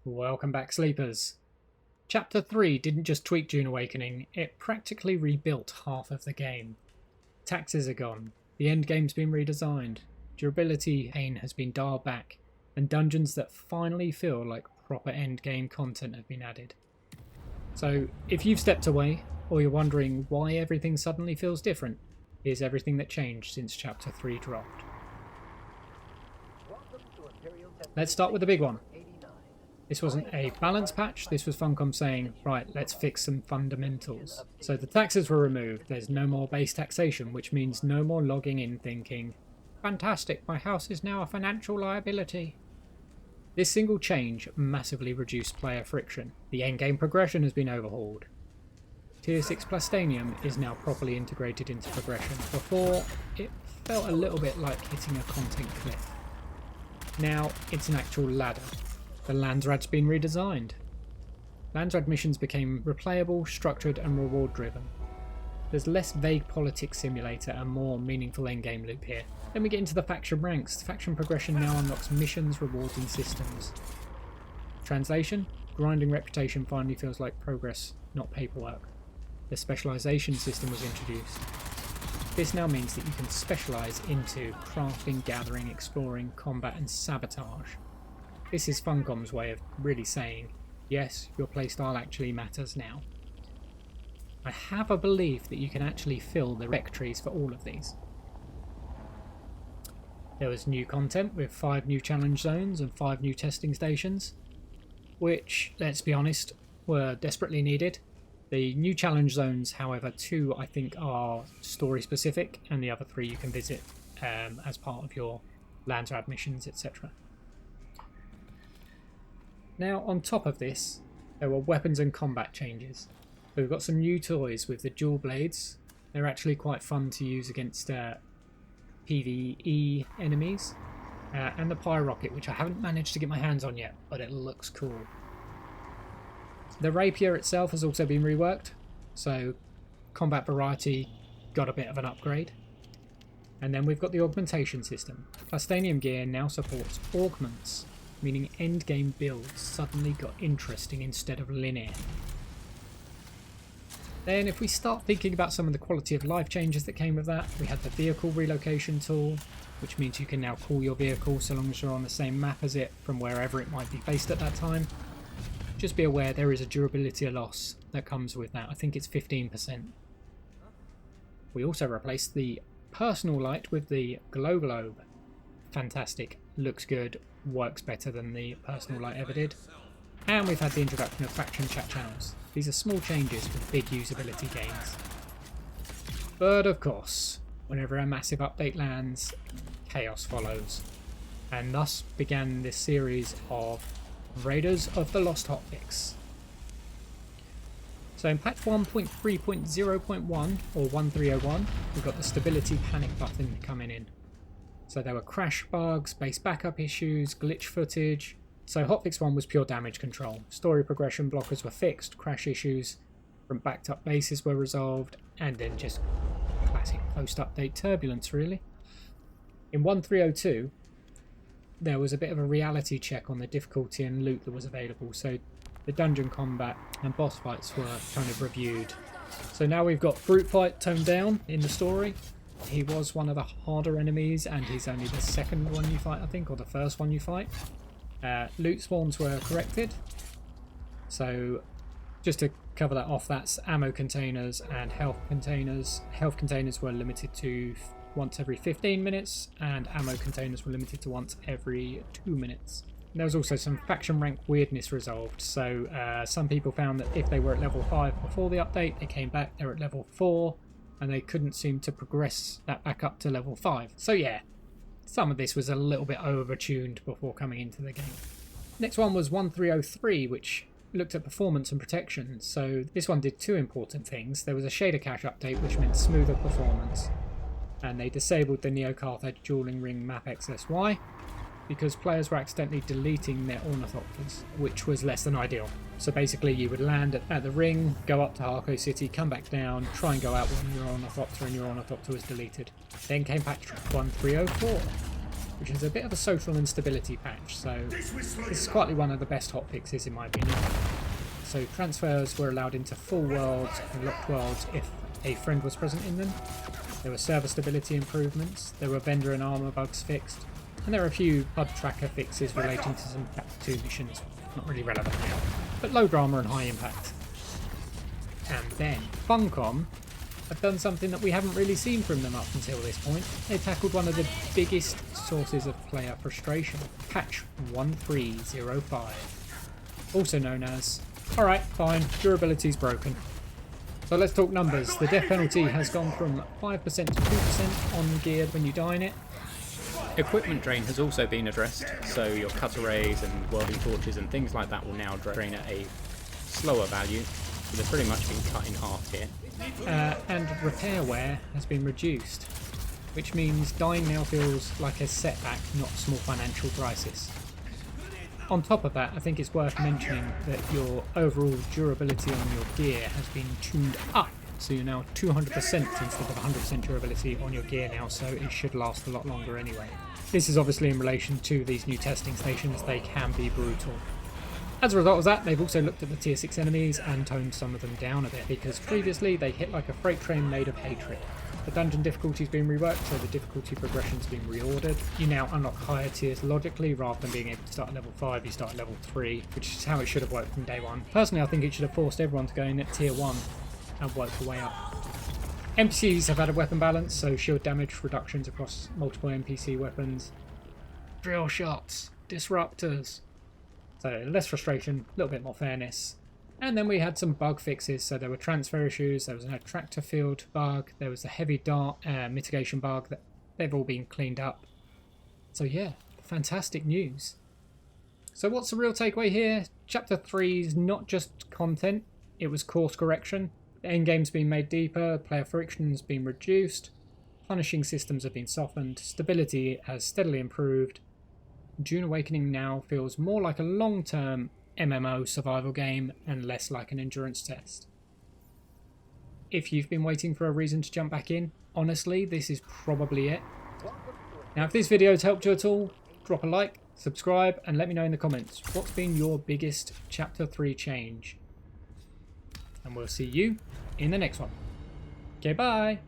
Welcome back, sleepers. Chapter 3 didn't just tweak Dune Awakening, it practically rebuilt half of the game. Taxes are gone, the endgame's been redesigned, durability pain has been dialed back, and dungeons that finally feel like proper endgame content have been added. So, if you've stepped away, or you're wondering why everything suddenly feels different, here's everything that changed since Chapter 3 dropped. Let's start with the big one. This wasn't a balance patch, this was Funcom saying, right, let's fix some fundamentals. So the taxes were removed, there's no more base taxation, which means no more logging in thinking, fantastic, my house is now a financial liability. This single change massively reduced player friction. The endgame progression has been overhauled. Tier 6 Plastanium is now properly integrated into progression. Before, it felt a little bit like hitting a content cliff. Now, it's an actual ladder. The Landsraad's been redesigned. Landsraad missions became replayable, structured and reward driven. There's less vague politics simulator and more meaningful endgame loop here. Then we get into the faction ranks. The faction progression now unlocks missions, rewards and systems. Translation: grinding reputation finally feels like progress, not paperwork. The specialisation system was introduced. This now means that you can specialise into crafting, gathering, exploring, combat and sabotage. This is Funcom's way of really saying, yes, your playstyle actually matters now. I have a belief that you can actually fill the rec trees for all of these. There was new content with 5 new challenge zones and 5 new testing stations, which, let's be honest, were desperately needed. The new challenge zones, however, 2 I think are story specific, and the other 3 you can visit as part of your Landsraad missions, etc. Now, on top of this, there were weapons and combat changes. So we've got some new toys with the dual blades. They're actually quite fun to use against PvE enemies. And the pyro rocket, which I haven't managed to get my hands on yet, but it looks cool. The rapier itself has also been reworked, so combat variety got a bit of an upgrade. And then we've got the augmentation system. Plastanium gear now supports augments, meaning endgame builds suddenly got interesting instead of linear. Then if we start thinking about some of the quality of life changes that came with that, we had the vehicle relocation tool, which means you can now call your vehicle so long as you're on the same map as it from wherever it might be based at that time. Just be aware there is a durability loss that comes with that. I think it's 15%. We also replaced the personal light with the glow globe. Fantastic, looks good, works better than the personal light ever did. And we've had the introduction of faction chat channels. These are small changes with big usability gains. But of course, whenever a massive update lands, chaos follows. And thus began this series of Raiders of the Lost Hotfix. So in patch 1.3.0.1 or 1301, we've got the stability panic button coming in. So there were crash bugs, base backup issues, glitch footage. So Hotfix 1 was pure damage control. Story progression blockers were fixed, crash issues from backed up bases were resolved, and then just classic post-update turbulence really. In 1302, there was a bit of a reality check on the difficulty and loot that was available. So the dungeon combat and boss fights were kind of reviewed. So now we've got brute fight toned down in the story. He was one of the harder enemies and he's only the second one you fight, I think, or the first one you fight. Loot spawns were corrected. So just to cover that off, that's ammo containers and health containers. Health containers were limited to once every 15 minutes and ammo containers were limited to once every 2 minutes. There was also some faction rank weirdness resolved. So some people found that if they were at level 5 before the update, they came back, they were at level 4. And they couldn't seem to progress that back up to level 5. So yeah, some of this was a little bit overtuned before coming into the game. Next one was 1303, which looked at performance and protection. So this one did 2 important things. There was a shader cache update, which meant smoother performance. And they disabled the Neo-Carthage dueling ring map XSY, because players were accidentally deleting their Ornithopters, which was less than ideal. So basically you would land at the ring, go up to Harco City, come back down, try and go out when your Ornithopter and your Ornithopter was deleted. Then came patch 1304. which is a bit of a social instability patch, so this is quietly one of the best hotfixes in my opinion. So transfers were allowed into full worlds and locked worlds if a friend was present in them. There were server stability improvements, there were vendor and armor bugs fixed, and there are a few bug tracker fixes relating to some Chapter 2 missions, not really relevant now, but low drama and high impact. And then Funcom have done something that we haven't really seen from them up until this point. They tackled one of the biggest sources of player frustration, patch 1305, also known as, alright fine, durability's broken. So let's talk numbers. The death penalty has gone from 5% to 2% on gear when you die in it. Equipment drain has also been addressed, so your cutter rays and welding torches and things like that will now drain at a slower value. So they've pretty much been cut in half here. And repair wear has been reduced, which means dying now feels like a setback, not a small financial crisis. On top of that, I think it's worth mentioning that your overall durability on your gear has been tuned up. So you're now 200% instead of 100% durability on your gear now, so it should last a lot longer anyway. This is obviously in relation to these new testing stations. They can be brutal. As a result of that, they've also looked at the tier 6 enemies and toned some of them down a bit, because previously they hit like a freight train made of hatred. The dungeon difficulty's been reworked, so the difficulty progression's been reordered. You now unlock higher tiers logically, rather than being able to start at level 5, you start at level 3, which is how it should have worked from day one. Personally, I think it should have forced everyone to go in at tier 1 and work their way up. NPCs have had a weapon balance, so shield damage reductions across multiple NPC weapons. Drill shots, disruptors. So less frustration, a little bit more fairness. And then we had some bug fixes, so there were transfer issues, there was an attractor field bug, there was a heavy dart mitigation bug, that they've all been cleaned up. So yeah, fantastic news. So what's the real takeaway here? Chapter 3 is not just content, it was course correction. The endgame's been made deeper, player friction's been reduced, punishing systems have been softened, stability has steadily improved. Dune Awakening now feels more like a long-term MMO survival game and less like an endurance test. If you've been waiting for a reason to jump back in, honestly, this is probably it. Now, if this video has helped you at all, drop a like, subscribe, and let me know in the comments what's been your biggest Chapter 3 change. And we'll see you in the next one. Okay, bye!